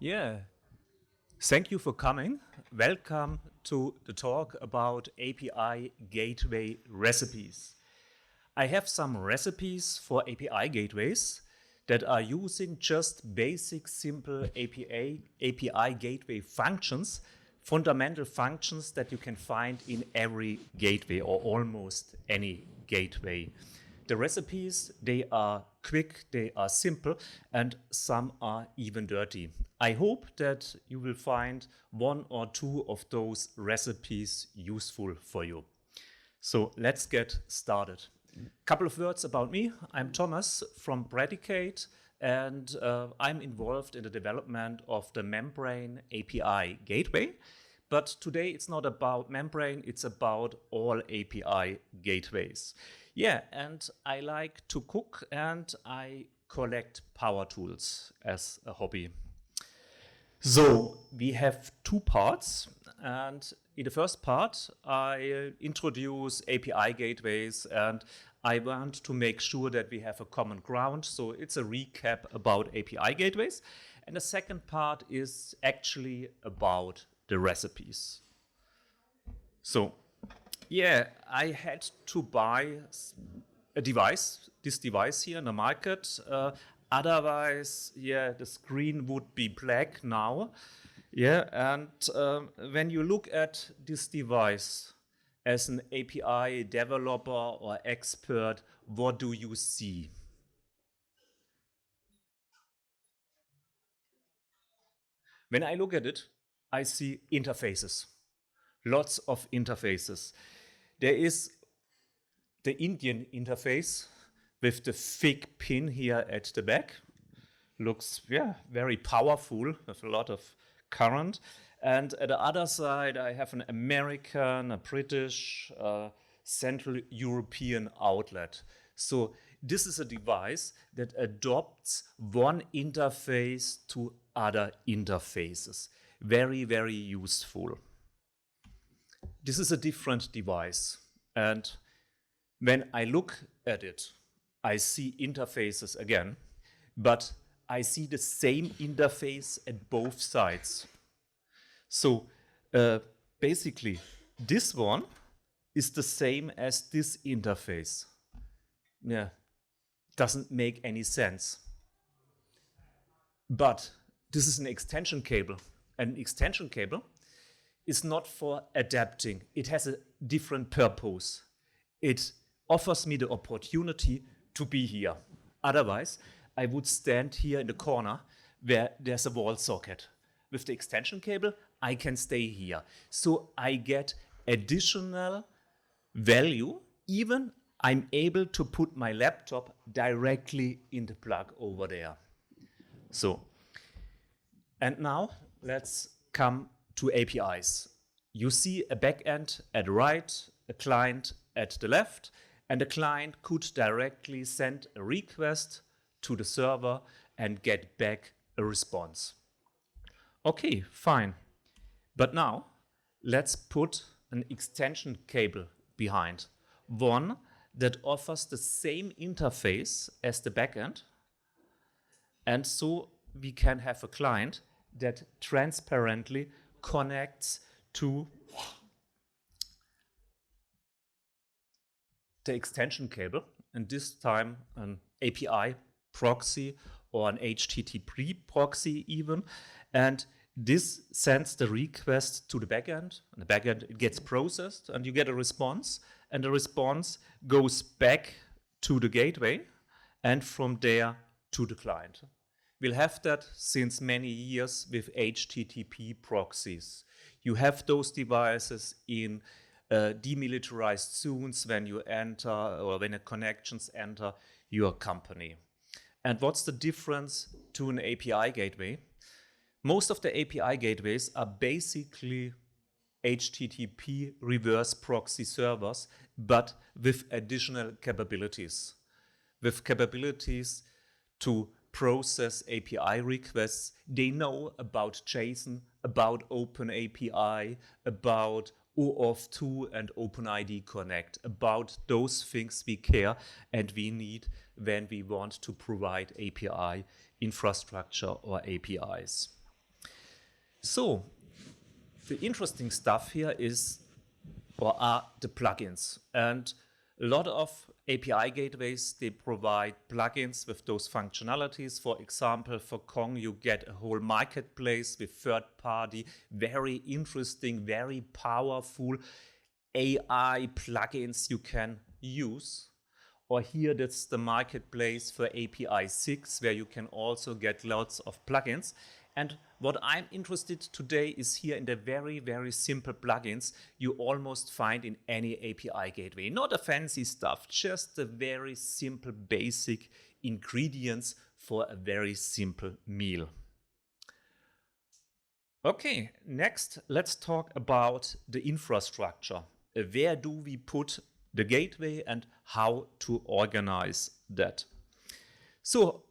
Yeah, thank you for coming. Welcome to the talk about API gateway recipes. I have some recipes for API gateways that are using just basic, simple API gateway functions, fundamental functions that you can find in every gateway or almost any gateway. The recipes, they are quick, they are simple, and some are even dirty. I hope that you will find one or two of those recipes useful for you. So let's get started. Couple of words about me. I'm Thomas from Predicate, and I'm involved in the development of the Membrane API gateway. But today it's not about Membrane, it's about all API gateways. Yeah, and I like to cook and I collect power tools as a hobby. So we have two parts, and in the first part I introduce API gateways and I want to make sure that we have a common ground. So it's a recap about API gateways. And the second part is actually about the recipes. So yeah, I had to buy a device, this device here in the market. Otherwise, yeah, the screen would be black now. Yeah, and when you look at this device as an API developer or expert, what do you see? When I look at it, I see interfaces, lots of interfaces. There is the Indian interface with the thick pin here at the back. Looks, yeah, very powerful with a lot of current. And at the other side, I have an American, a British, Central European outlet. So this is a device that adopts one interface to other interfaces. Very, very useful. This is a different device. And when I look at it, I see interfaces again, but I see the same interface at both sides. So basically, this one is the same as this interface. Yeah, doesn't make any sense. But this is an extension cable. An extension cable is not for adapting. It has a different purpose. It offers me the opportunity to be here. Otherwise, I would stand here in the corner where there's a wall socket. With the extension cable, I can stay here. So I get additional value, even I'm able to put my laptop directly in the plug over there. So, and now let's come to APIs. You see a backend at the right, a client at the left, and the client could directly send a request to the server and get back a response. Okay, fine. But now let's put an extension cable behind. One that offers the same interface as the backend. And so we can have a client that transparently connects to the extension cable, and this time an API proxy or an HTTP proxy even. And this sends the request to the backend. And the backend, it gets processed and you get a response. And the response goes back to the gateway and from there to the client. We'll have that since many years with HTTP proxies. You have those devices in demilitarized zones when you enter or when the connections enter your company. And what's the difference to an API gateway? Most of the API gateways are basically HTTP reverse proxy servers, but with additional capabilities. With capabilities to process API requests. They know about JSON, about OpenAPI, about OAuth2 and OpenID Connect, about those things we care and we need when we want to provide API infrastructure or APIs. So the interesting stuff here is, or are the plugins. And a lot of API gateways, they provide plugins with those functionalities. For example, for Kong, you get a whole marketplace with third-party, very interesting, very powerful AI plugins you can use. Or here, that's the marketplace for API 6, where you can also get lots of plugins. And what I'm interested today is here in the very, very simple plugins you almost find in any API gateway. Not the fancy stuff, just the very simple basic ingredients for a very simple meal. Okay, next let's talk about the infrastructure. Where do we put the gateway and how to organize that? So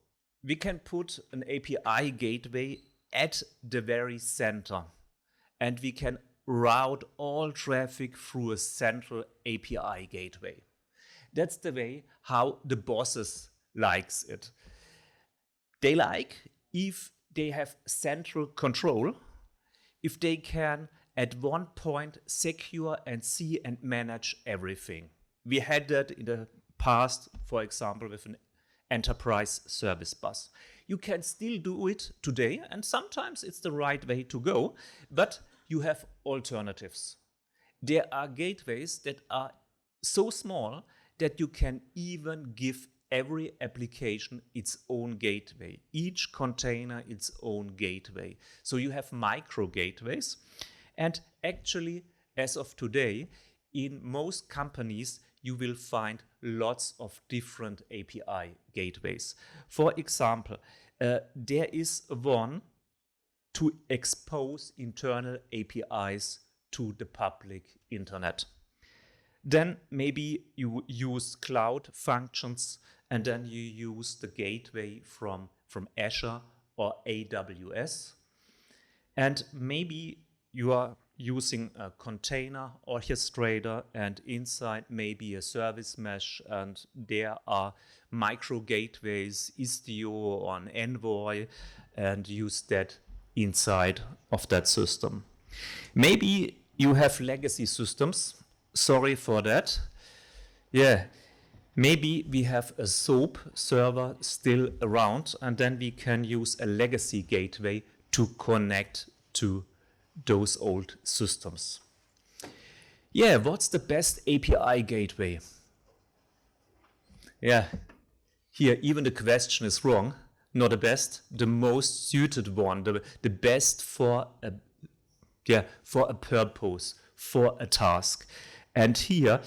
we can put an API gateway at the very center, and we can route all traffic through a central API gateway. That's the way how the bosses likes it. They like if they have central control, if they can at one point secure and see and manage everything. We had that in the past, for example, with an enterprise service bus. You can still do it today, and sometimes it's the right way to go, but you have alternatives. There are gateways that are so small that you can even give every application its own gateway, each container its own gateway. So you have micro gateways, and actually, as of today, in most companies, you will find lots of different API gateways. For example, there is one to expose internal APIs to the public internet. Then maybe you use cloud functions, and then you use the gateway from Azure or AWS. And maybe you are using a container orchestrator, and inside maybe a service mesh, and there are micro gateways, Istio or an Envoy, and use that inside of that system. Maybe you have legacy systems. Sorry for that. Yeah, maybe we have a SOAP server still around, and then we can use a legacy gateway to connect to those old systems. Yeah, what's the best API gateway? Yeah, here even the question is wrong. Not the best, the most suited one, the best for a purpose, for a task. And here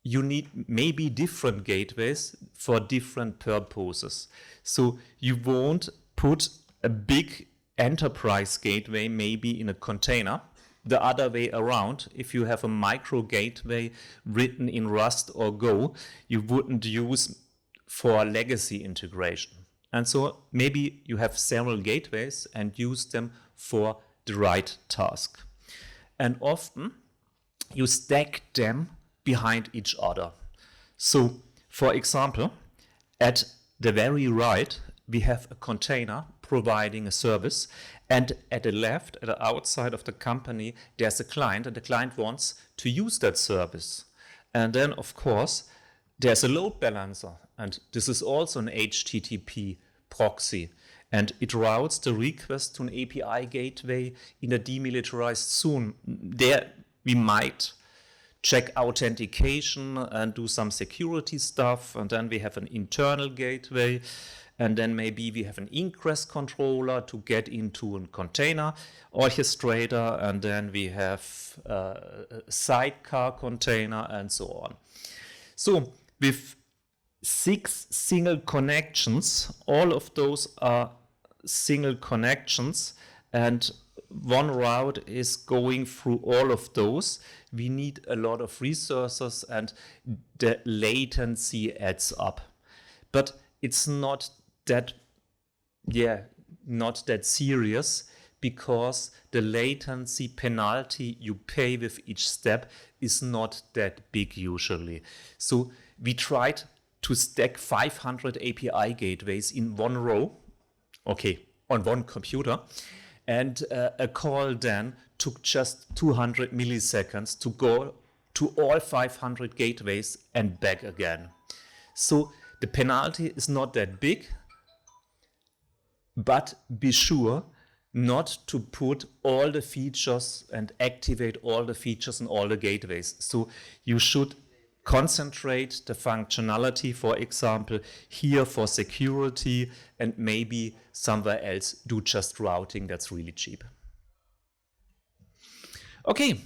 you need maybe different gateways for different purposes. So you won't put a big enterprise gateway maybe in a container. The other way around, if you have a micro gateway written in Rust or Go, you wouldn't use for legacy integration. And so maybe you have several gateways and use them for the right task. And often you stack them behind each other. So for example, at the very right, we have a container providing a service, and at the left, at the outside of the company, there's a client, and the client wants to use that service. And then, of course, there's a load balancer, and this is also an HTTP proxy, and it routes the request to an API gateway in a demilitarized zone. There we might check authentication and do some security stuff, and then we have an internal gateway, and then maybe we have an ingress controller to get into a container orchestrator, and then we have a sidecar container, and so on. So with 6 single connections, all of those are single connections, and one route is going through all of those. We need a lot of resources, and the latency adds up. But it's not that serious, because the latency penalty you pay with each step is not that big usually. So we tried to stack 500 API gateways in one row, okay, on one computer, And a call then took just 200 milliseconds to go to all 500 gateways and back again. So the penalty is not that big, but be sure not to put all the features and activate all the features in all the gateways. So you should concentrate the functionality, for example, here for security, and maybe somewhere else do just routing that's really cheap. Okay,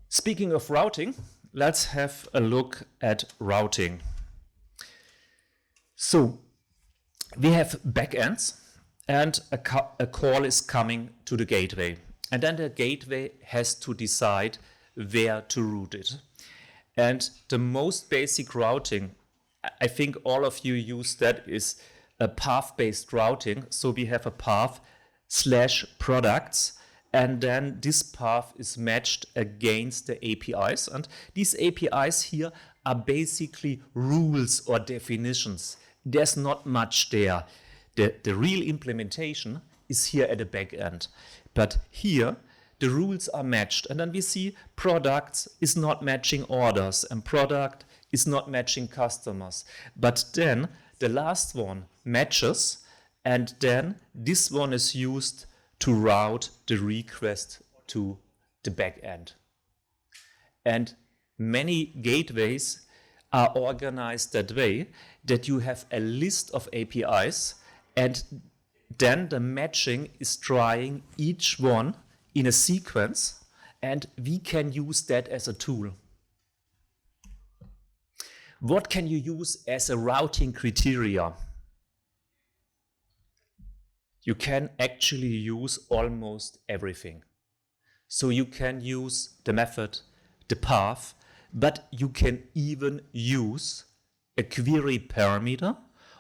speaking of routing, let's have a look at routing. So we have backends and a call is coming to the gateway. And then the gateway has to decide where to route it. And the most basic routing, I think all of you use that, is a path-based routing. So we have a path / products, and then this path is matched against the APIs. And these APIs here are basically rules or definitions. There's not much there. The real implementation is here at the back end. But here, the rules are matched. And then we see products is not matching orders and product is not matching customers. But then the last one matches, and then this one is used to route the request to the back end. And many gateways are organized that way, that you have a list of APIs, and then the matching is trying each one in a sequence, and we can use that as a tool. What can you use as a routing criteria? You can actually use almost everything. So you can use the method, the path, but you can even use a query parameter,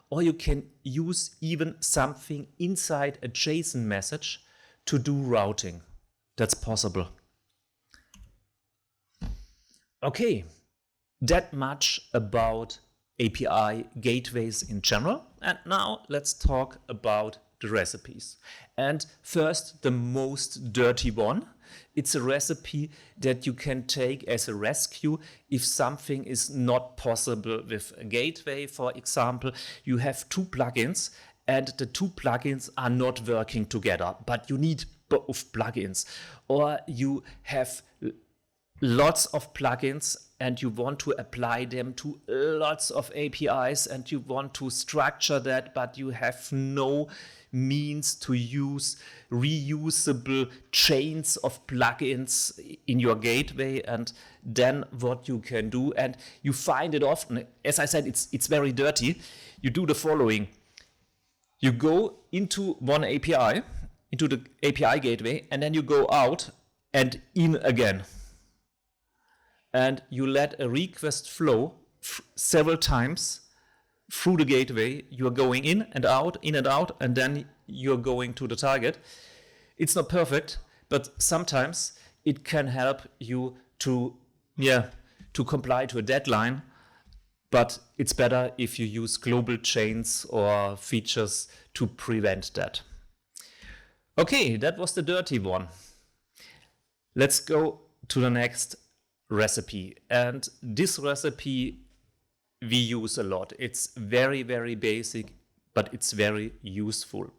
or you can use even something inside a JSON message to do routing. That's possible. Okay, that much about API gateways in general. And now let's talk about the recipes. And first, the most dirty one. It's a recipe that you can take as a rescue if something is not possible with a gateway. For example, you have two plugins and the two plugins are not working together, but you need both plugins. Or you have lots of plugins and you want to apply them to lots of APIs and you want to structure that, but you have no means to use reusable chains of plugins in your gateway. And then what you can do, and you find it often, as I said, it's very dirty. You do the following. You go into one API, into the API gateway, and then you go out and in again. And you let a request flow several times through the gateway. You are going in and out, and then you're going to the target. It's not perfect, but sometimes it can help you to comply to a deadline. But it's better if you use global chains or features to prevent that. Okay, that was the dirty one. Let's go to the next recipe. And this recipe we use a lot. It's very, very basic, but it's very useful.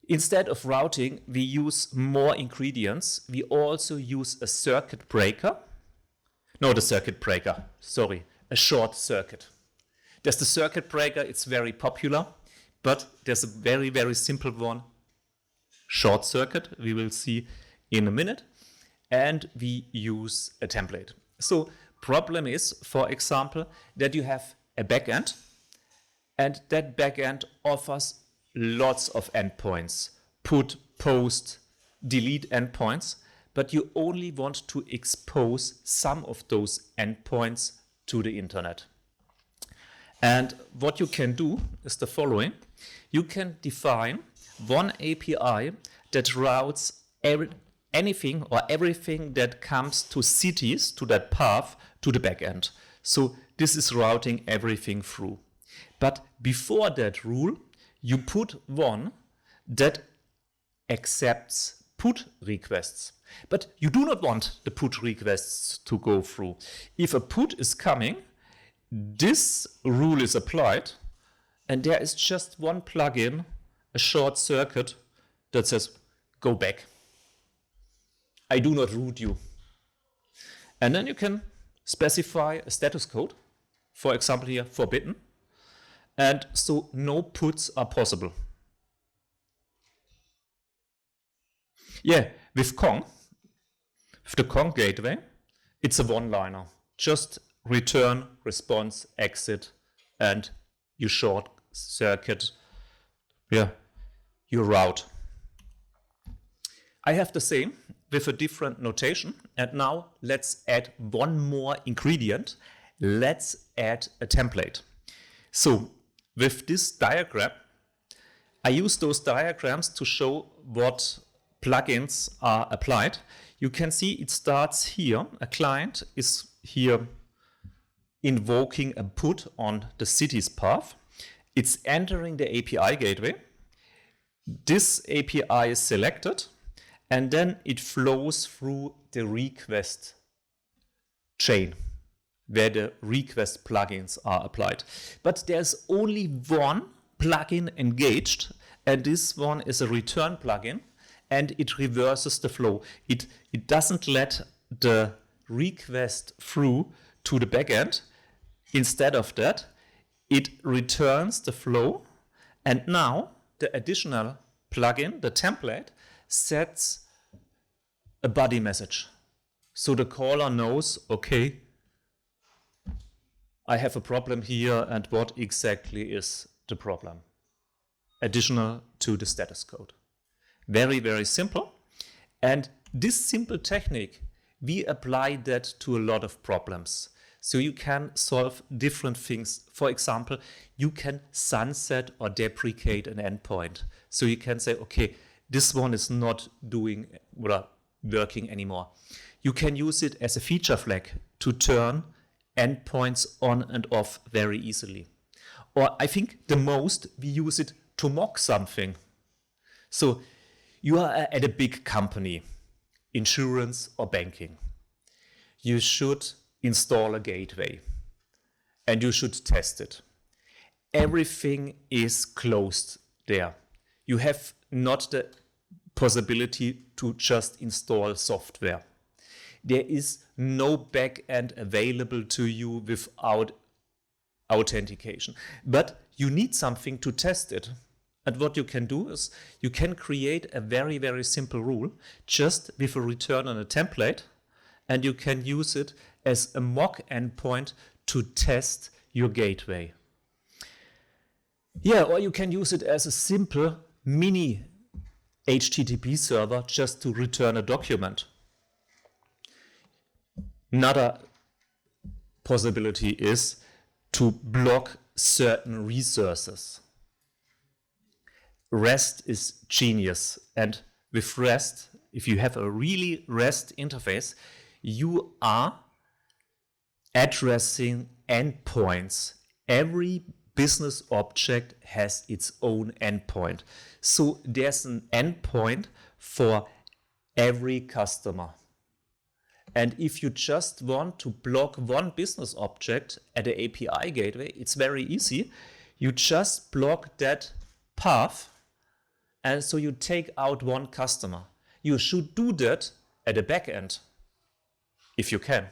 Instead of routing, we use more ingredients. We also use a circuit breaker. No, the circuit breaker, sorry, a short circuit. There's the circuit breaker, it's very popular, but there's a very, very simple one, short circuit, we will see in a minute. And we use a template. So problem is, for example, that you have a backend, and that backend offers lots of endpoints, put, post, delete endpoints, but you only want to expose some of those endpoints to the internet. And what you can do is the following. You can define one API that routes anything or everything that comes to cities, to that path, to the backend. So this is routing everything through. But before that rule, you put one that accepts put requests. But you do not want the put requests to go through. If a put is coming, this rule is applied, and there is just one plugin, a short circuit, that says, go back. I do not root you. And then you can specify a status code, for example here, forbidden, and so no puts are possible. Yeah, with Kong, with the Kong gateway, it's a one-liner. Just return, response, exit, and you short circuit your route. I have the same with a different notation. And now let's add one more ingredient. Let's add a template. So with this diagram, I use those diagrams to show what plugins are applied. You can see it starts here. A client is here invoking a put on the city's path. It's entering the API gateway. This API is selected, and then it flows through the request chain where the request plugins are applied. But there's only one plugin engaged, and this one is a return plugin, and it reverses the flow. It doesn't let the request through to the backend. Instead of that, it returns the flow, and now the additional plugin, the template, sets a body message. So the caller knows, okay, I have a problem here, and what exactly is the problem? Additional to the status code. Very, very simple. And this simple technique, we apply that to a lot of problems. So you can solve different things. For example, you can sunset or deprecate an endpoint. So you can say, okay, this one is not doing or working anymore. You can use it as a feature flag to turn endpoints on and off very easily. Or I think the most, we use it to mock something. So you are at a big company, insurance or banking. You should install a gateway and you should test it. Everything is closed there. You have not the possibility to just install software. There is no backend available to you without authentication. But you need something to test it. And what you can do is you can create a very, very simple rule just with a return on a template, and you can use it as a mock endpoint to test your gateway. Yeah, or you can use it as a simple mini HTTP server just to return a document. Another possibility is to block certain resources. REST is genius, and with REST, if you have a really REST interface, you are addressing endpoints. Every business object has its own endpoint. So there's an endpoint for every customer. And if you just want to block one business object at the API gateway, it's very easy. You just block that path, and so you take out one customer. You should do that at the back end, if you can.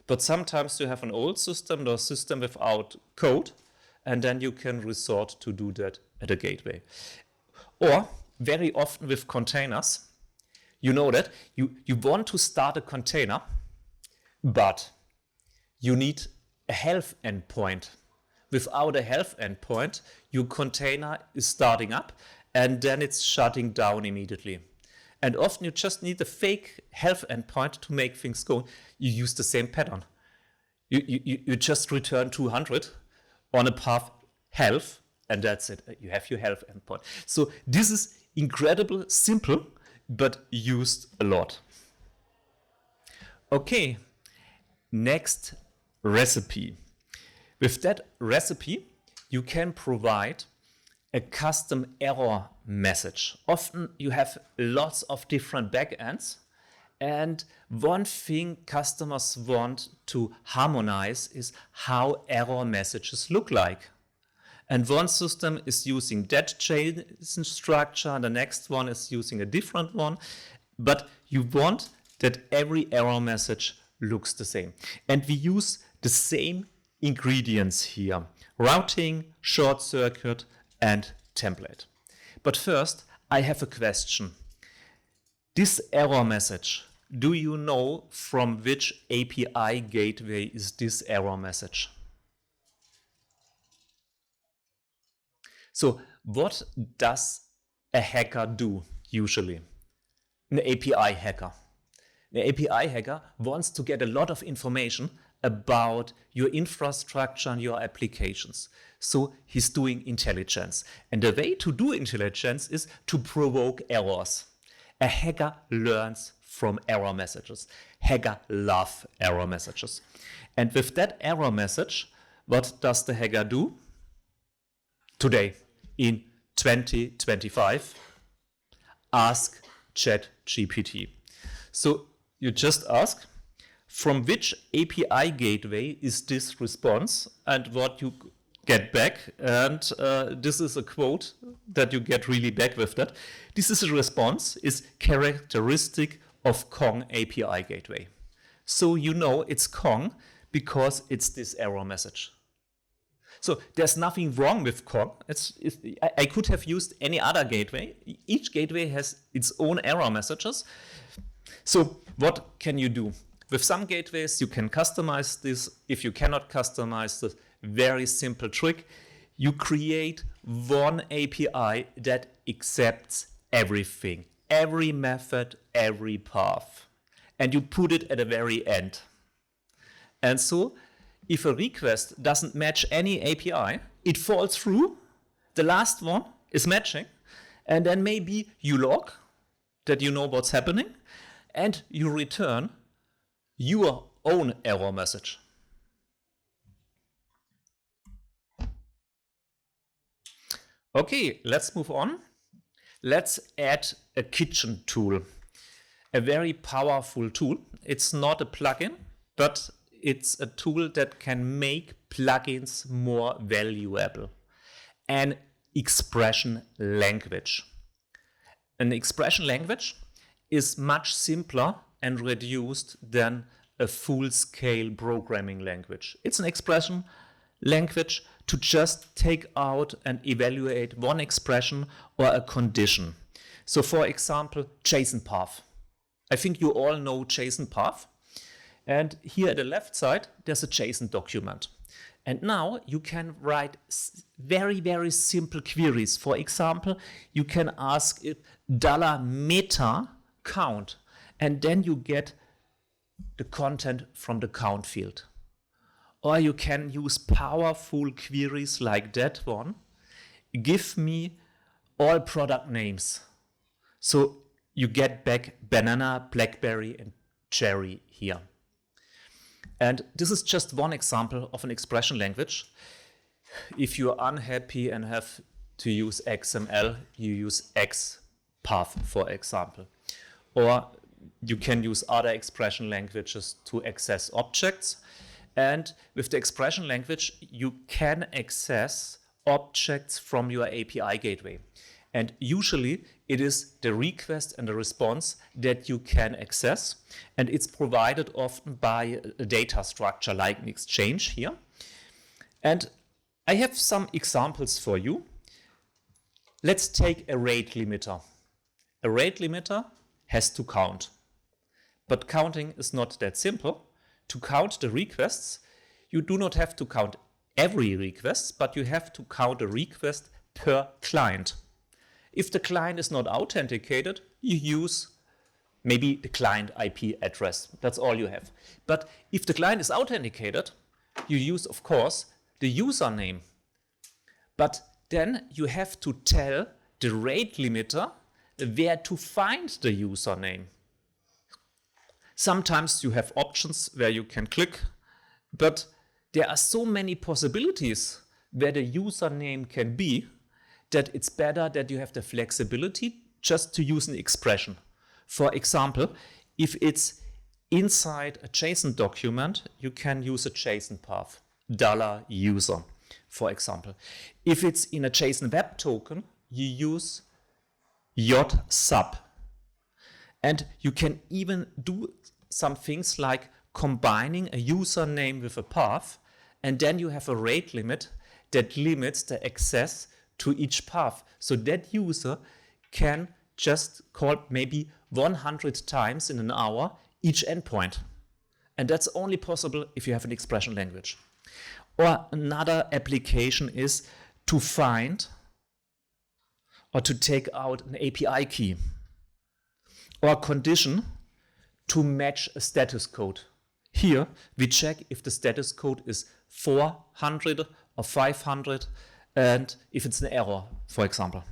But sometimes you have an old system or a system without code, and then you can resort to do that at a gateway. Or very often with containers, you know that you want to start a container, but you need a health endpoint. Without a health endpoint, your container is starting up and then it's shutting down immediately. And often you just need a fake health endpoint to make things go. You use the same pattern. You just return 200 on a path health, and that's it. You have your health endpoint. So this is incredibly simple, but used a lot. Okay, next recipe. With that recipe, you can provide a custom error message. Often you have lots of different backends, and one thing customers want to harmonize is how error messages look like. And one system is using that JSON structure, and the next one is using a different one. But you want that every error message looks the same. And we use the same ingredients here: routing, short circuit, and template. But first, I have a question. This error message, do you know from which API gateway is this error message? So what does a hacker do usually? An API hacker. The API hacker wants to get a lot of information about your infrastructure and your applications. So he's doing intelligence. And the way to do intelligence is to provoke errors. A hacker learns from error messages. Hacker love error messages. And with that error message, what does the hacker do? Today, in 2025, ask ChatGPT. So you just ask, from which API gateway is this response, and what you get back. And this is a quote that you get really back with that. This is a response, is characteristic of Kong API gateway. So you know it's Kong because it's this error message. So there's nothing wrong with Kong. I could have used any other gateway. Each gateway has its own error messages. So what can you do? With some gateways, you can customize this. If you cannot customize this, very simple trick. You create one API that accepts everything, every method, every path. And you put it at the very end. And so if a request doesn't match any API, it falls through. The last one is matching. And then maybe you log that you know what's happening. And you return your own error message. Okay, let's move on. Let's add a kitchen tool. A very powerful tool. It's not a plugin, but it's a tool that can make plugins more valuable. An expression language. An expression language is much simpler and reduced than a full-scale programming language. It's an expression language to just take out and evaluate one expression or a condition. So for example, JSON path. I think you all know JSON path. And here at the left side, there's a JSON document. And now you can write very, very simple queries. For example, you can ask it $meta count, and then you get the content from the count field. Or you can use powerful queries like that one. Give me all product names. So you get back banana, blackberry, and cherry here. And this is just one example of an expression language. If you're unhappy and have to use XML, you use XPath, for example. Or you can use other expression languages to access objects. And with the expression language, you can access objects from your API gateway. And usually it is the request and the response that you can access. And it's provided often by a data structure like an exchange here. And I have some examples for you. Let's take a rate limiter. A rate limiter has to count. But counting is not that simple. To count the requests, you do not have to count every request, but you have to count a request per client. If the client is not authenticated, you use maybe the client IP address. That's all you have. But if the client is authenticated, you use, of course, the username. But then you have to tell the rate limiter where to find the username. Sometimes you have options where you can click, but there are so many possibilities where the username can be that it's better that you have the flexibility just to use an expression. For example, if it's inside a JSON document, you can use a JSON path, $user, for example. If it's in a JSON web token, you use JSUB. And you can even do some things like combining a username with a path, and then you have a rate limit that limits the access to each path. So that user can just call maybe 100 times in an hour each endpoint. And that's only possible if you have an expression language. Or another application is to find or to take out an API key or condition to match a status code. Here we check if the status code is 400 or 500 and if it's an error, for example.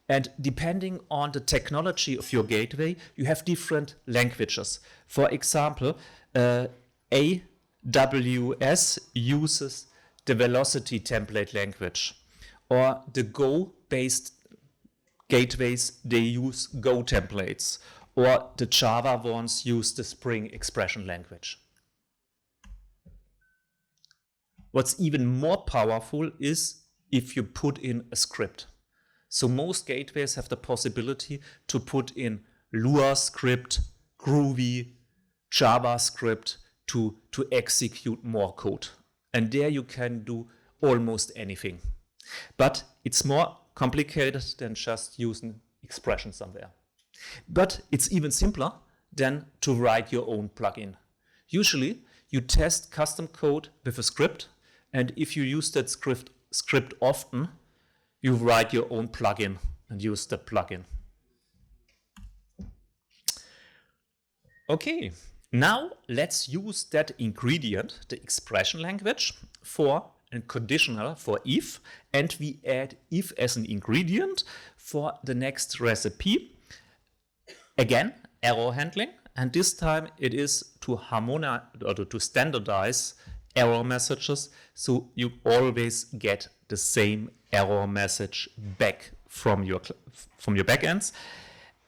And depending on the technology of your gateway, you have different languages. For example, AWS uses the Velocity template language, or the Go-based gateways, they use Go templates, or the Java ones use the Spring expression language. What's even more powerful is if you put in a script. So most gateways have the possibility to put in Lua script, Groovy, JavaScript to execute more code. And there you can do almost anything. But it's more complicated than just using expression somewhere. But it's even simpler than to write your own plugin. Usually you test custom code with a script, and if you use that script often, you write your own plugin and use the plugin. Okay, now let's use that ingredient, the expression language, for a conditional for if, and we add if as an ingredient for the next recipe. Again, error handling, and this time it is to harmonize or to standardize error messages, so you always get the same error message back from your backends.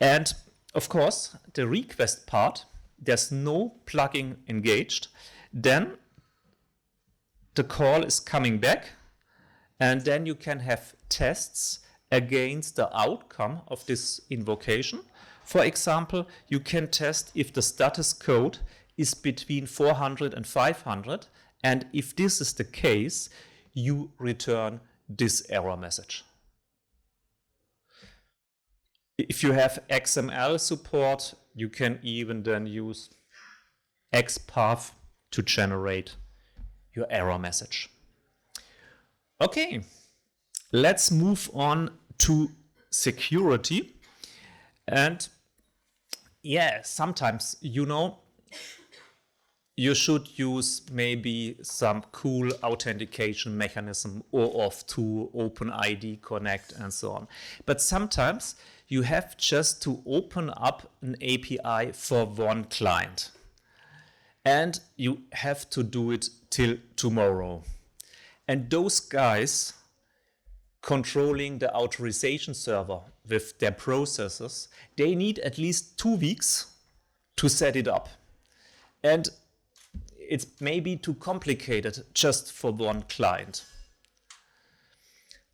And of course, the request part, there's no plugin engaged. Then the call is coming back, and then you can have tests against the outcome of this invocation. For example, you can test if the status code is between 400 and 500, and if this is the case, you return this error message. If you have XML support, you can even then use XPath to generate your error message. Okay, let's move on to security. And yeah, sometimes, you should use maybe some cool authentication mechanism or Auth2, OpenID Connect and so on. But sometimes you have just to open up an API for one client. And you have to do it till tomorrow. And those guys controlling the authorization server with their processes, they need at least 2 weeks to set it up. And it's maybe too complicated just for one client.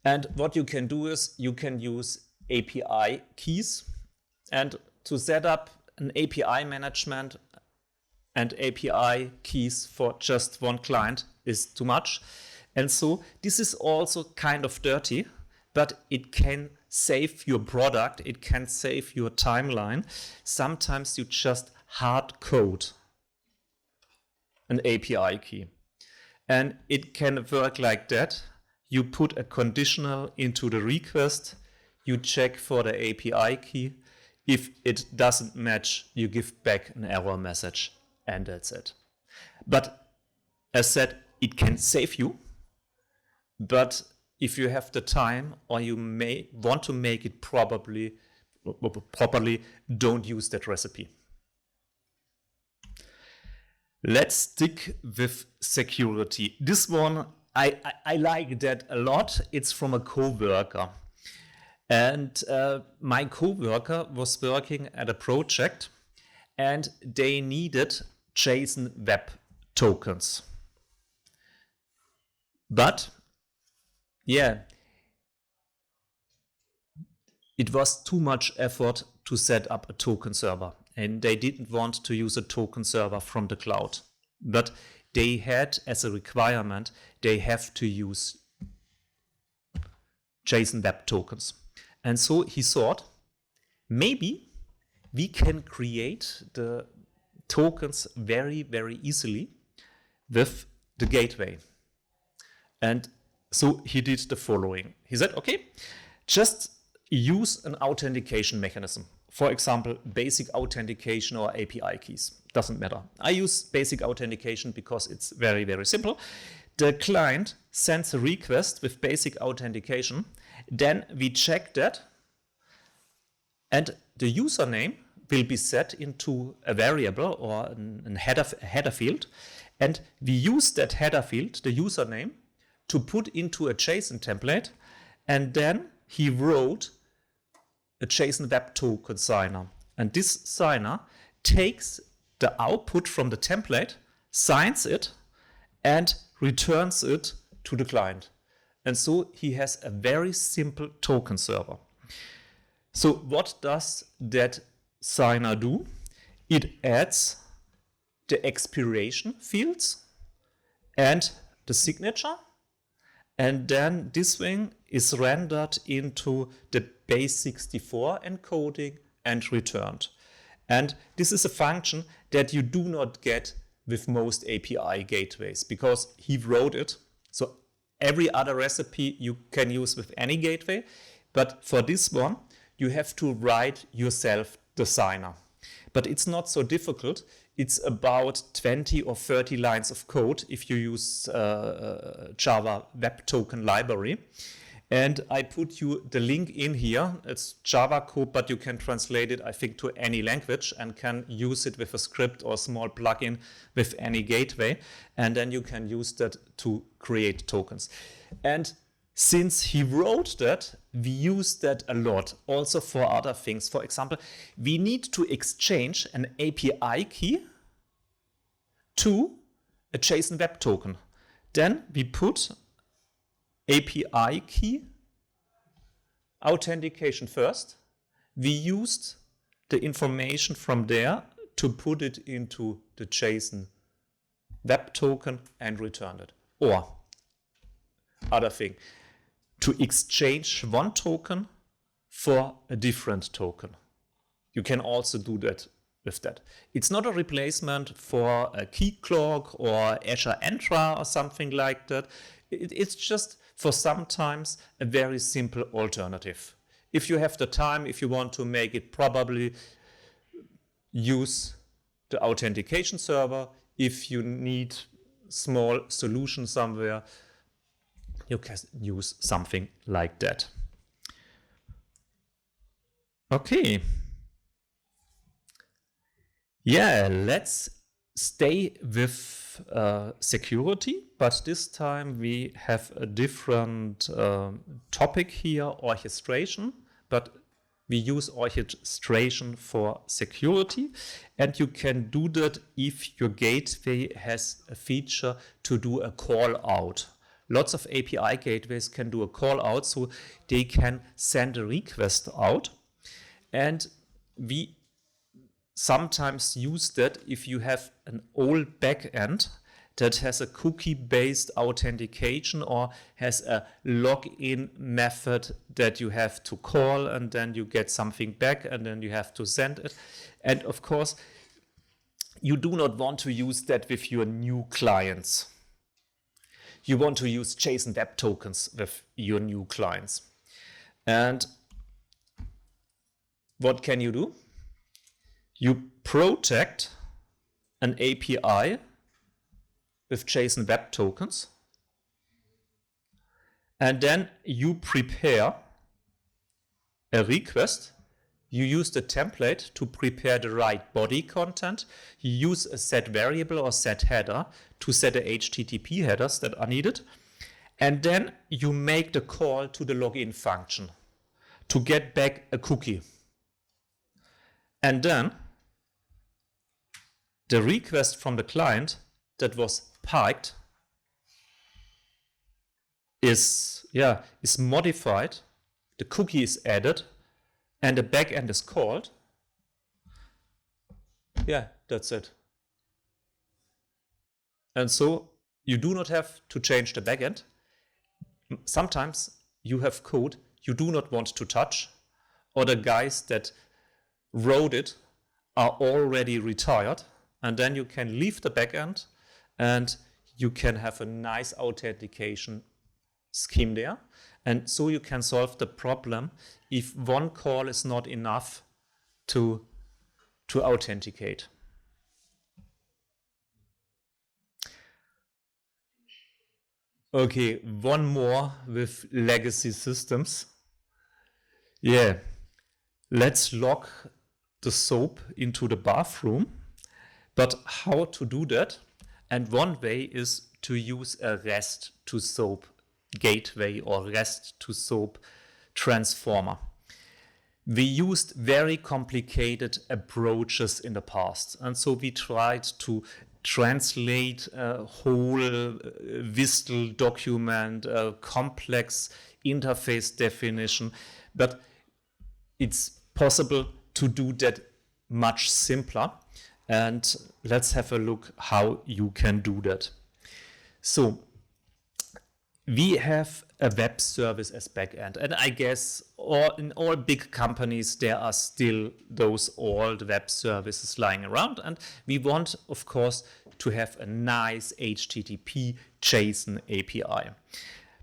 And what you can do is you can use API keys, and to set up an API management and API keys for just one client is too much. And so this is also kind of dirty, but it can save your product, it can save your timeline. Sometimes you just hard code an API key. And it can work like that. You put a conditional into the request, you check for the API key. If it doesn't match, you give back an error message, and that's it. But as said, it can save you. But if you have the time, or you may want to make it properly, don't use that recipe. Let's stick with security. This one I like that a lot. It's from a coworker. And my coworker was working at a project and they needed JSON web tokens. But yeah, it was too much effort to set up a token server, and they didn't want to use a token server from the cloud. But they had as a requirement, they have to use JSON web tokens. And so he thought, maybe we can create the tokens very, very easily with the gateway. And so he did the following. He said, okay, just use an authentication mechanism. For example, basic authentication or API keys. Doesn't matter. I use basic authentication because it's very, very simple. The client sends a request with basic authentication. Then we check that. And the username will be set into a variable or a header field. And we use that header field, the username, to put into a JSON template. And then he wrote a JSON web token signer. And this signer takes the output from the template, signs it, and returns it to the client. And so he has a very simple token server. So what does that signer do? It adds the expiration fields and the signature. And then this thing is rendered into the base64 encoding and returned. And this is a function that you do not get with most API gateways because he wrote it. So every other recipe you can use with any gateway, but for this one, you have to write yourself the signer. But it's not so difficult. It's about 20 or 30 lines of code if you use Java Web Token Library. And I put you the link in here. It's Java code, but you can translate it, I think, to any language and can use it with a script or a small plugin with any gateway. And then you can use that to create tokens. And since he wrote that, we use that a lot also for other things. For example, we need to exchange an API key to a JSON web token. Then we put API key authentication first. We used the information from there to put it into the JSON web token and return it. Or other thing, to exchange one token for a different token. You can also do that with that. It's not a replacement for a key clock or Azure Entra or something like that. It's just for sometimes a very simple alternative. If you have the time, if you want to make it, probably use the authentication server. If you need small solution somewhere, you can use something like that. Okay. Yeah, let's stay with security, but this time we have a different topic here, orchestration, but we use orchestration for security, and you can do that if your gateway has a feature to do a call out. Lots of API gateways can do a call out, so they can send a request out. And we sometimes use that if you have an old backend that has a cookie-based authentication or has a login method that you have to call, and then you get something back and then you have to send it. And of course, you do not want to use that with your new clients. You want to use JSON web tokens with your new clients. And what can you do? You protect an API with JSON web tokens. And then you prepare a request. You use the template to prepare the right body content. You use a set variable or set header to set the HTTP headers that are needed. And then you make the call to the login function to get back a cookie. And then the request from the client that was piked is modified, the cookie is added, and the backend is called. Yeah, that's it. And so you do not have to change the backend. Sometimes you have code you do not want to touch, or the guys that wrote it are already retired, and then you can leave the backend and you can have a nice authentication scheme there. And so you can solve the problem if one call is not enough to authenticate. Okay, one more with legacy systems. Yeah, let's log the soap into the bathroom. But how to do that? And one way is to use a REST to SOAP gateway or REST to SOAP transformer. We used very complicated approaches in the past. And so we tried to translate a whole WSDL document, a complex interface definition, but it's possible to do that much simpler. And let's have a look how you can do that. So we have a web service as backend, and I guess in all big companies there are still those old web services lying around, and we want, of course, to have a nice HTTP JSON API.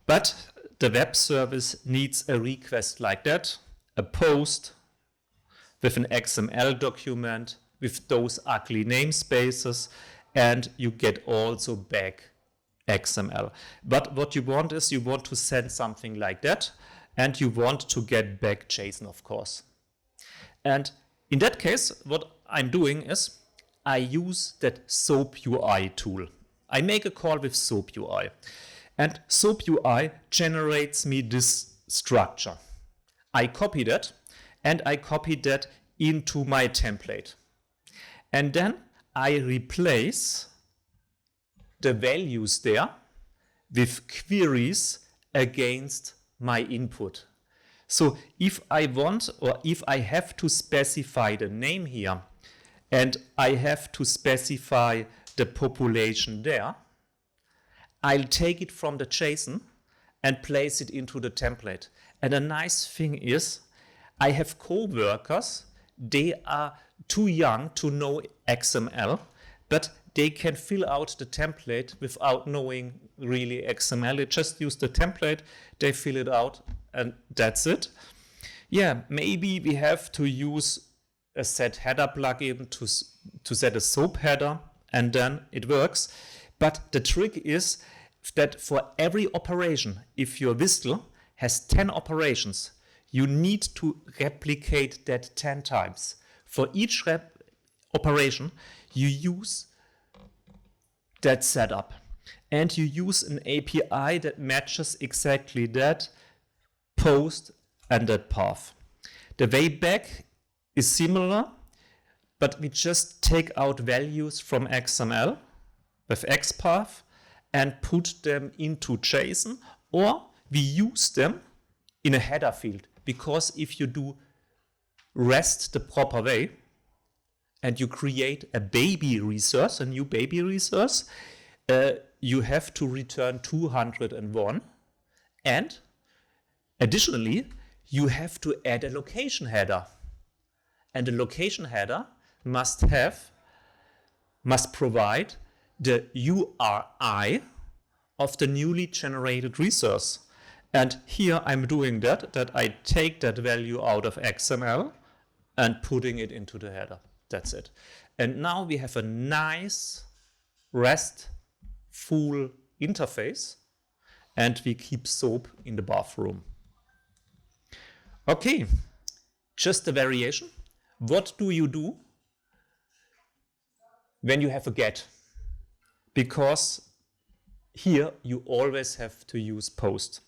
But the web service needs a request like that, a post with an XML document with those ugly namespaces, and you get also back XML. But what you want is you want to send something like that, and you want to get back JSON, of course. And in that case, what I'm doing is I use that SOAP UI tool. I make a call with SOAP UI, and SOAP UI generates me this structure. I copy that, and I copy that into my template. And then I replace the values there with queries against my input. So if I want, or if I have to specify the name here, and I have to specify the population there, I'll take it from the JSON and place it into the template. And a nice thing is, I have co-workers, they are too young to know XML, but they can fill out the template without knowing really XML. They just use the template, they fill it out, and that's it. Yeah, maybe we have to use a set header plugin to set a SOAP header, and then it works. But the trick is that for every operation, if your WSDL has 10 operations, you need to replicate that 10 times. For each operation, you use that setup, and you use an API that matches exactly that post and that path. The way back is similar, but we just take out values from XML with XPath and put them into JSON, or we use them in a header field, because if you do REST the proper way and you create a baby resource, a new baby resource, you have to return 201, and additionally you have to add a location header, and the location header must provide the URI of the newly generated resource. And here I'm doing that I take that value out of XML and putting it into the header. That's it. And now we have a nice RESTful interface, and we keep SOAP in the bathroom. Okay, just a variation. What do you do when you have a GET? Because here you always have to use post.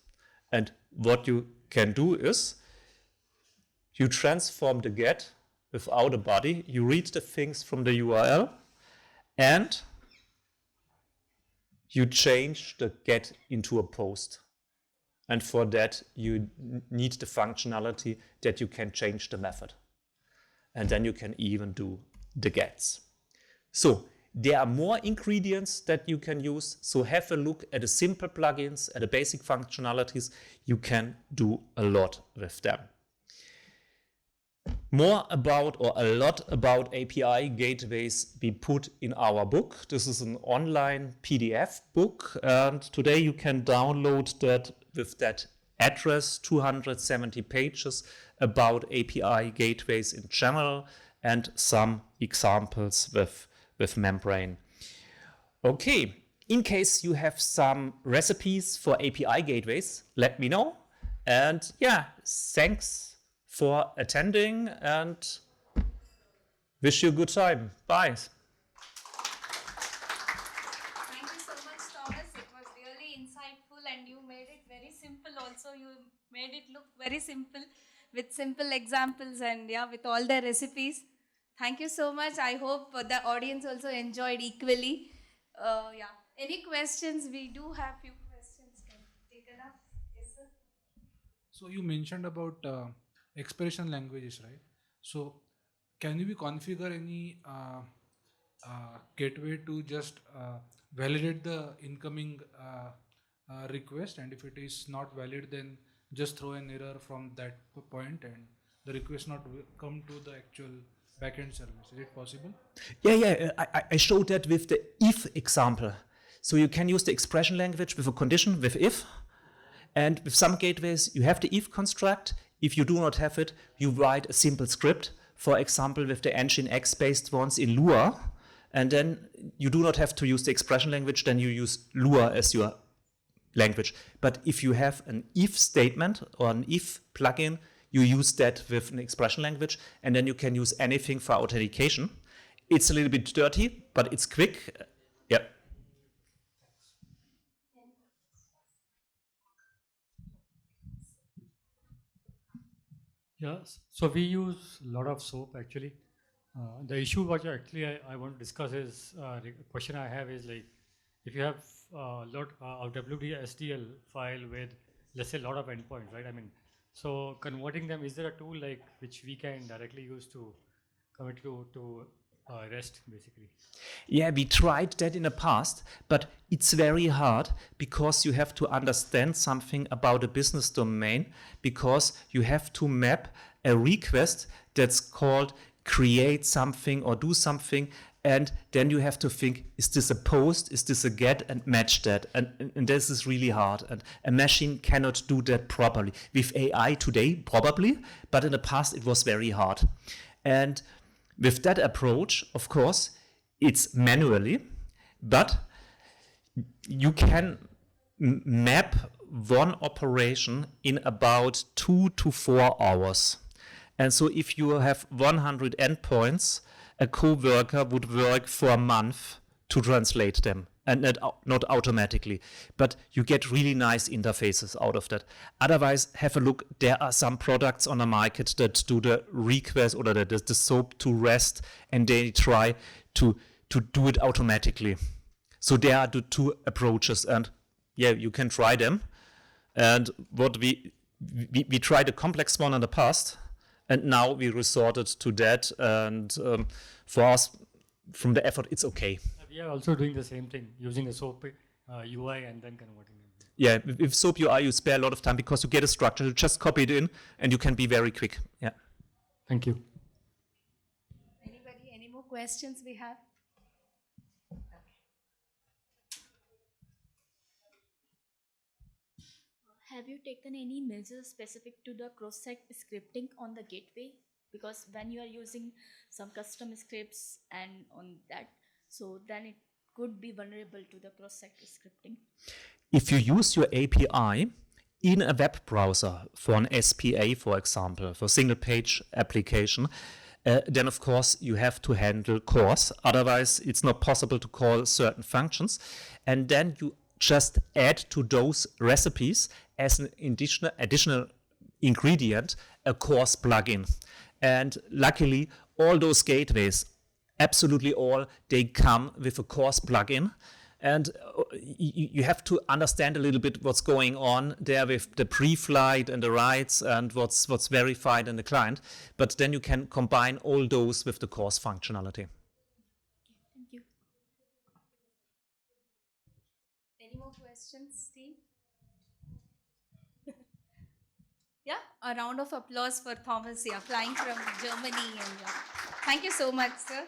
And what you can do is you transform the get without a body, you read the things from the URL, and you change the get into a post. And for that, you need the functionality that you can change the method. And then you can even do the gets. So there are more ingredients that you can use. So have a look at the simple plugins, at the basic functionalities. You can do a lot with them. More about, or a lot about API gateways we put in our book. This is an online PDF book, and today you can download that with that address, 270 pages about API gateways in general and some examples with Membrane. Okay, in case you have some recipes for API gateways, let me know. And yeah, thanks for attending and wish you a good time. Bye. Thank you so much, Thomas. It was really insightful and you made it very simple also. You made it look very simple with simple examples and yeah, with all the recipes. Thank you so much. I hope the audience also enjoyed equally. Yeah. Any questions? We do have few questions. Can take it up. Yes, sir. So you mentioned about expression languages, right? So can you configure any gateway to just validate the incoming request, and if it is not valid, then just throw an error from that point and the request not come to the actual backend service? Is it possible? Yeah, I showed that with the if example. So you can use the expression language with a condition, with if. And with some gateways, you have the if construct. If you do not have it, you write a simple script. For example, with the Nginx-based ones in Lua. And then you do not have to use the expression language, then you use Lua as your language. But if you have an if statement or an if plugin, you use that with an expression language, and then you can use anything for authentication. It's a little bit dirty, but it's quick. Yeah. Yes, so we use a lot of SOAP actually. The issue what actually I want to discuss is the question I have is like, if you have a lot of WDSDL file with, let's say, a lot of endpoints, right? I mean, so converting them, is there a tool like which we can directly use to commit to REST basically? Yeah, we tried that in the past, but it's very hard because you have to understand something about a business domain, because you have to map a request that's called create something or do something, and then you have to think, is this a post, is this a get, and match that. And this is really hard, and a machine cannot do that properly. With AI today, probably, but in the past it was very hard. And with that approach, of course, it's manually, but you can map one operation in about 2 to 4 hours. And so if you have 100 endpoints, a coworker would work for a month to translate them, and not automatically. But you get really nice interfaces out of that. Otherwise, have a look. There are some products on the market that do the request or the SOAP to REST, and they try to do it automatically. So there are the two approaches, and yeah, you can try them. And what we tried a complex one in the past, and now we resorted to that. And for us, from the effort, it's okay. We are also doing the same thing, using the SOAP UI and then converting them. Yeah, with SOAP UI, you spare a lot of time because you get a structure. You just copy it in, and you can be very quick. Yeah. Thank you. Anybody? Any more questions we have? Have you taken any measures specific to the cross-site scripting on the gateway? Because when you are using some custom scripts and on that, so then it could be vulnerable to the cross-site scripting. If you use your API in a web browser for an SPA, for example, for single page application, then of course you have to handle CORS. Otherwise, it's not possible to call certain functions. And then you just add to those recipes as an additional ingredient a course plugin. And luckily, all those gateways, absolutely all, they come with a course plugin. And you have to understand a little bit what's going on there with the pre-flight and the rights and what's verified in the client. But then you can combine all those with the course functionality. Thank you. Any more questions, team? Yeah, a round of applause for Thomas, yeah, flying from Germany. And thank you so much, sir.